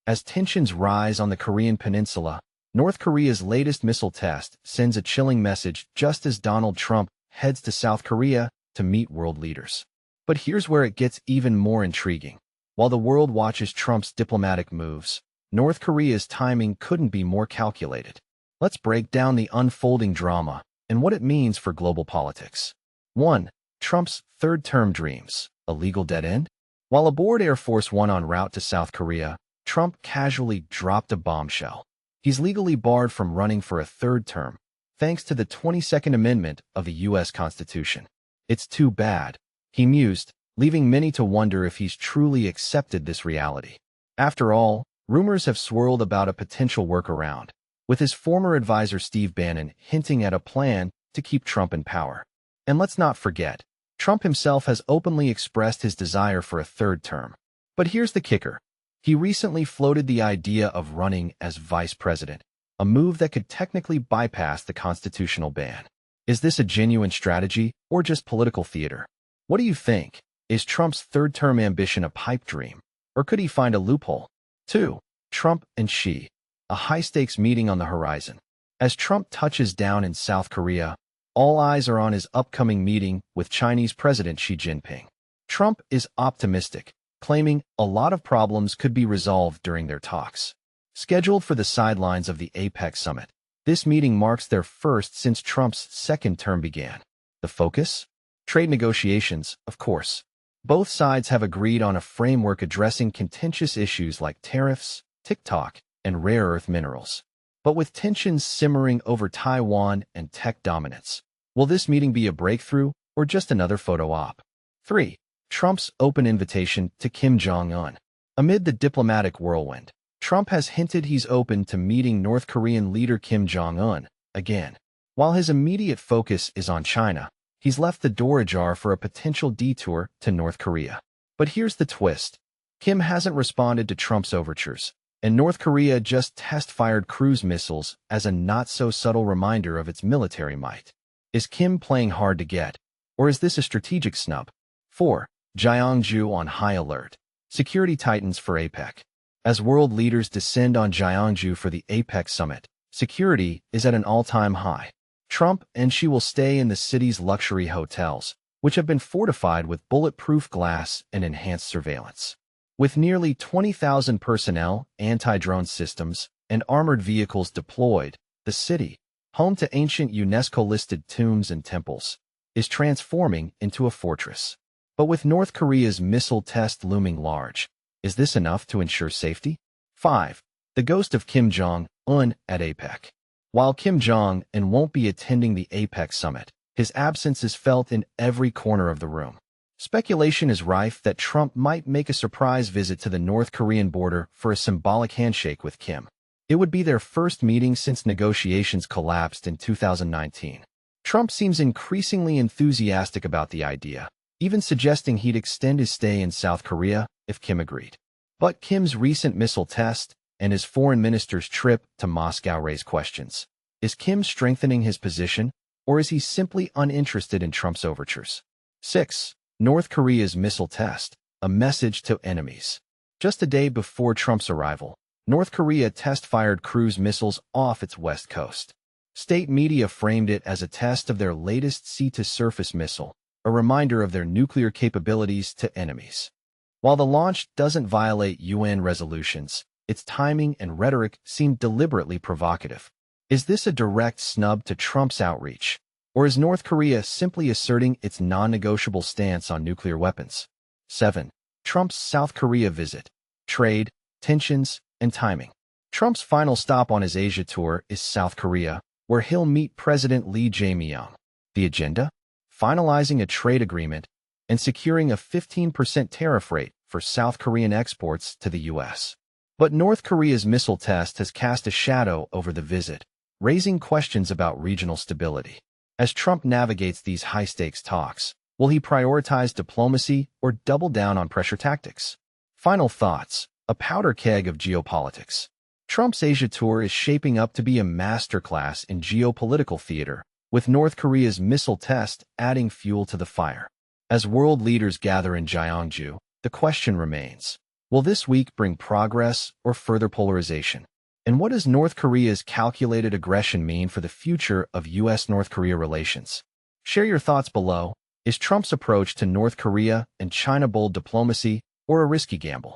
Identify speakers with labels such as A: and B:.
A: As tensions rise on the Korean peninsula, North Korea's latest missile test sends a chilling message just as Donald Trump heads to South Korea to meet world leaders. But here's where it gets even more intriguing. While the world watches Trump's diplomatic moves, North Korea's timing couldn't be more calculated. Let's break down the unfolding drama and what it means for global politics. 1. Trump's third-term dreams, a legal dead end? While aboard Air Force One en route to South Korea, Trump casually dropped a bombshell. He's legally barred from running for a third term, thanks to the 22nd Amendment of the U.S. Constitution. It's too bad, he mused, leaving many to wonder if he's truly accepted this reality. After all, rumors have swirled about a potential workaround, with his former advisor Steve Bannon hinting at a plan to keep Trump in power. And let's not forget, Trump himself has openly expressed his desire for a third term. But here's the kicker. He recently floated the idea of running as vice president, a move that could technically bypass the constitutional ban. Is this a genuine strategy or just political theater? What do you think? Is Trump's third-term ambition a pipe dream, or could he find a loophole? 2. Trump and Xi, a high-stakes meeting on the horizon. As Trump touches down in South Korea, all eyes are on his upcoming meeting with Chinese President Xi Jinping. Trump is optimistic, claiming a lot of problems could be resolved during their talks. Scheduled for the sidelines of the Apec summit, this meeting marks their first since Trump's second term began. The focus? Trade negotiations, of course. Both sides have agreed on a framework addressing contentious issues like tariffs, TikTok, and rare earth minerals. But with tensions simmering over Taiwan and tech dominance, will this meeting be a breakthrough or just another photo op? 3. Trump's open invitation to Kim Jong-un. Amid the diplomatic whirlwind, Trump has hinted he's open to meeting North Korean leader Kim Jong-un again. While his immediate focus is on China, he's left the door ajar for a potential detour to North Korea. But here's the twist. Kim hasn't responded to Trump's overtures, and North Korea just test-fired cruise missiles as a not-so-subtle reminder of its military might. Is Kim playing hard to get, or is this a strategic snub? 4. Gyeongju on high alert. Security tightens for Apec. As world leaders descend on Gyeongju for the Apec summit, security is at an all-time high. Trump and Xi will stay in the city's luxury hotels, which have been fortified with bulletproof glass and enhanced surveillance. With nearly 20,000 personnel, anti-drone systems, and armored vehicles deployed, the city, home to ancient UNESCO-listed tombs and temples, is transforming into a fortress. But with North Korea's missile test looming large, is this enough to ensure safety? 5. The ghost of Kim Jong-un at Apec. While Kim Jong-un won't be attending the Apec summit, his absence is felt in every corner of the room. Speculation is rife that Trump might make a surprise visit to the North Korean border for a symbolic handshake with Kim. It would be their first meeting since negotiations collapsed in 2019. Trump seems increasingly enthusiastic about the idea, even suggesting he'd extend his stay in South Korea if Kim agreed. But Kim's recent missile test and his foreign minister's trip to Moscow raise questions. Is Kim strengthening his position, or is he simply uninterested in Trump's overtures? 6. North Korea's missile test, a message to enemies. Just a day before Trump's arrival, North Korea test-fired cruise missiles off its west coast. State media framed it as a test of their latest sea-to-surface missile, a reminder of their nuclear capabilities to enemies. While the launch doesn't violate UN resolutions, its timing and rhetoric seem deliberately provocative. Is this a direct snub to Trump's outreach, or is North Korea simply asserting its non-negotiable stance on nuclear weapons? 7. Trump's South Korea visit, trade, tensions, and timing. Trump's final stop on his Asia tour is South Korea, where he'll meet President Lee Jae-myung. The agenda? Finalizing a trade agreement and securing a 15% tariff rate for South Korean exports to the U.S. But North Korea's missile test has cast a shadow over the visit, raising questions about regional stability. As Trump navigates these high-stakes talks, will he prioritize diplomacy or double down on pressure tactics? Final thoughts, a powder keg of geopolitics. Trump's Asia tour is shaping up to be a masterclass in geopolitical theater, with North Korea's missile test adding fuel to the fire. As world leaders gather in Gyeongju, the question remains, Will this week bring progress or further polarization? And what does North Korea's calculated aggression mean for the future of U.S.-North Korea relations? Share your thoughts below. Is Trump's approach to North Korea and China bold diplomacy or a risky gamble?